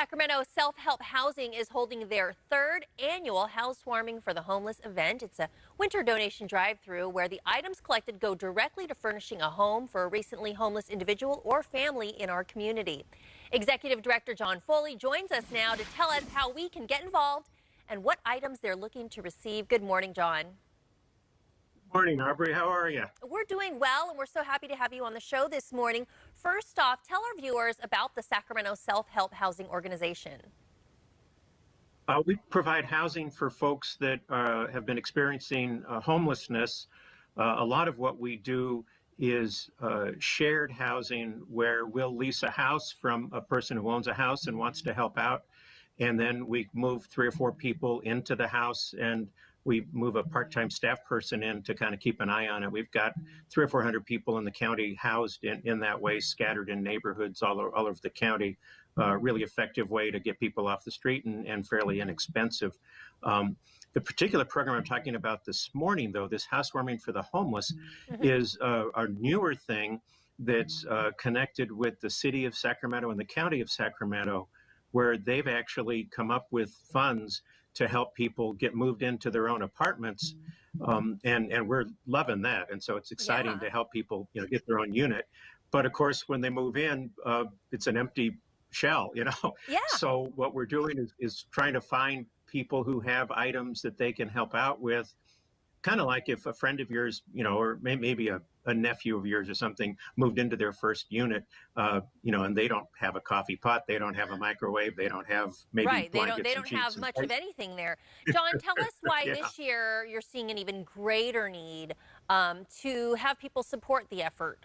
Sacramento SelfHelp Housing is holding their third annual Housewarming for the Homeless event. It's a winter donation drive-through where the items collected go directly to furnishing a home for a recently homeless individual or family in our community. Executive Director John Foley joins us now to tell us how we can get involved and what items they're looking to receive. Good morning, John. Morning, Aubrey. How are you? We're doing well, and we're so happy to have you on the show this morning. First off, tell our viewers about the Sacramento SelfHelp Housing Organization. We provide housing for folks that have been experiencing homelessness. A lot of what we do is shared housing, where we'll lease a house from a person who owns a house and wants to help out. And then we move 3 or 4 people into the house, and we move a part-time staff person in to kind of keep an eye on it. We've got 300 or 400 people in the county housed in that way, scattered in neighborhoods all over the county. Really effective way to get people off the street and fairly inexpensive. The particular program I'm talking about this morning, though, this Housewarming for the Homeless, is a newer thing that's connected with the city of Sacramento and the county of Sacramento, where they've actually come up with funds to help people get moved into their own apartments. And we're loving that. And so it's exciting to help people, get their own unit. But of course, when they move in, it's an empty shell, So what we're doing is trying to find people who have items that they can help out with. Kind of like if a friend of yours, or maybe a nephew of yours or something moved into their first unit, and they don't have a coffee pot, they don't have a microwave, they don't have maybe blankets they don't have much of anything there. John, tell us why this year you're seeing an even greater need to have people support the effort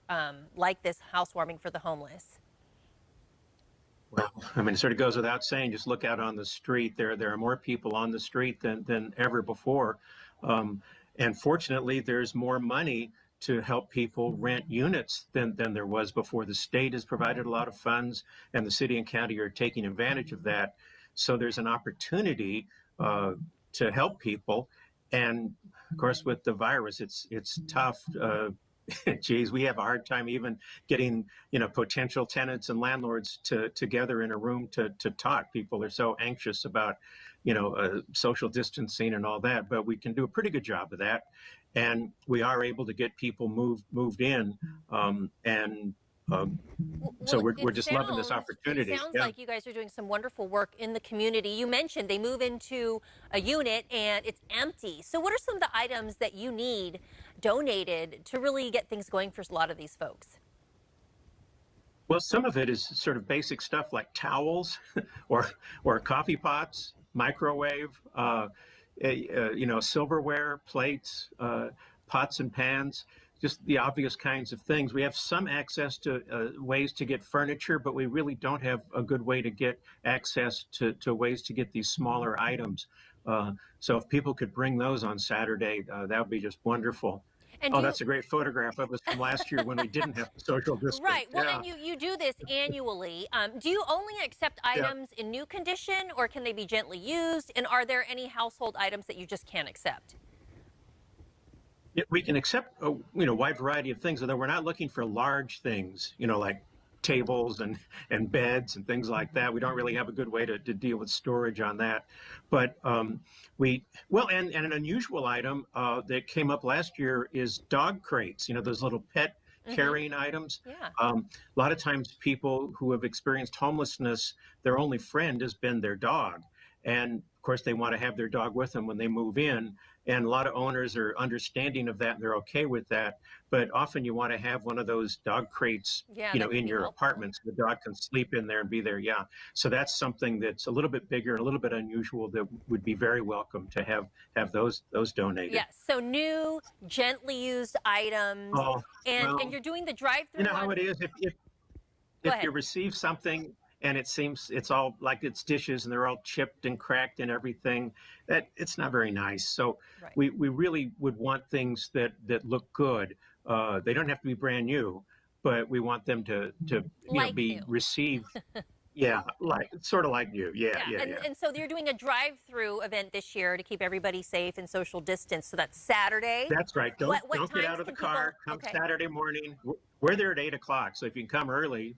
like this Housewarming for the Homeless. Well, it sort of goes without saying, just look out on the street. There are more people on the street than ever before. And fortunately, there's more money to help people rent units than there was before. The state has provided a lot of funds, and the city and county are taking advantage of that. So there's an opportunity to help people. And of course, with the virus, it's tough. Geez, we have a hard time even getting, potential tenants and landlords together in a room to talk. People are so anxious about, social distancing and all that, but we can do a pretty good job of that. And we are able to get people moved in. So we're just loving this opportunity. It sounds like you guys are doing some wonderful work in the community. You mentioned they move into a unit and it's empty. So what are some of the items that you need donated to really get things going for a lot of these folks? Well, some of it is sort of basic stuff like towels or coffee pots, microwave, silverware, plates, pots and pans. Just the obvious kinds of things. We have some access to ways to get furniture, but we really don't have a good way to get access to ways to get these smaller items. So if people could bring those on Saturday, that would be just wonderful. And that's a great photograph of us from last year when we didn't have the social distance. Right. Well, and you do this annually. Do you only accept items in new condition, or can they be gently used? And are there any household items that you just can't accept? We can accept a wide variety of things, although we're not looking for large things, like tables and beds and things like that. We don't really have a good way to deal with storage on that. But and an unusual item that came up last year is dog crates, those little pet carrying items. Yeah. A lot of times people who have experienced homelessness, their only friend has been their dog. And of course, they want to have their dog with them when they move in. And a lot of owners are understanding of that, and they're okay with that. But often you want to have one of those dog crates, in your apartment, so the dog can sleep in there and be there. Yeah. So that's something that's a little bit bigger, a little bit unusual, that would be very welcome to have those donated. Yes. So new, gently used items. And you're doing the drive-through. You know how it is. If you receive something and it seems it's all like it's dishes and they're all chipped and cracked and everything, that it's not very nice. So we really would want things that look good. They don't have to be brand new, but we want them to be new. Received. Yeah, sort of like you. Yeah. And so you're doing a drive-through event this year to keep everybody safe and social distance. So that's Saturday. That's right. Don't get out of the car. Come Saturday morning. We're there at 8 o'clock. So if you can come early,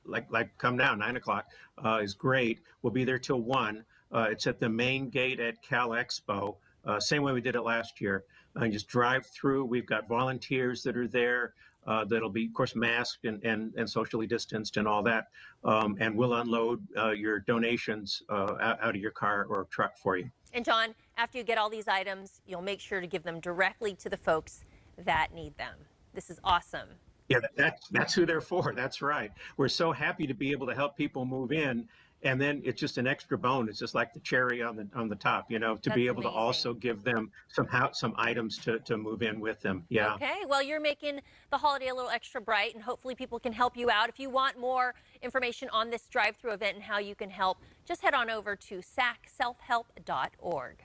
like come now, 9 o'clock is great. We'll be there till 1. It's at the main gate at Cal Expo, same way we did it last year. Just drive through. We've got volunteers that are there. That'll be, of course, masked and socially distanced and all that. And we'll unload your donations out of your car or truck for you. And John, after you get all these items, you'll make sure to give them directly to the folks that need them. This is awesome. Yeah, that's who they're for. That's right. We're so happy to be able to help people move in. And then it's just an extra bone. It's just like the cherry on the top, to That's be able amazing. to also give them some items to move in with them. Yeah. Okay, well, you're making the holiday a little extra bright, and hopefully people can help you out. If you want more information on this drive-through event and how you can help, just head on over to SelfHelp.org.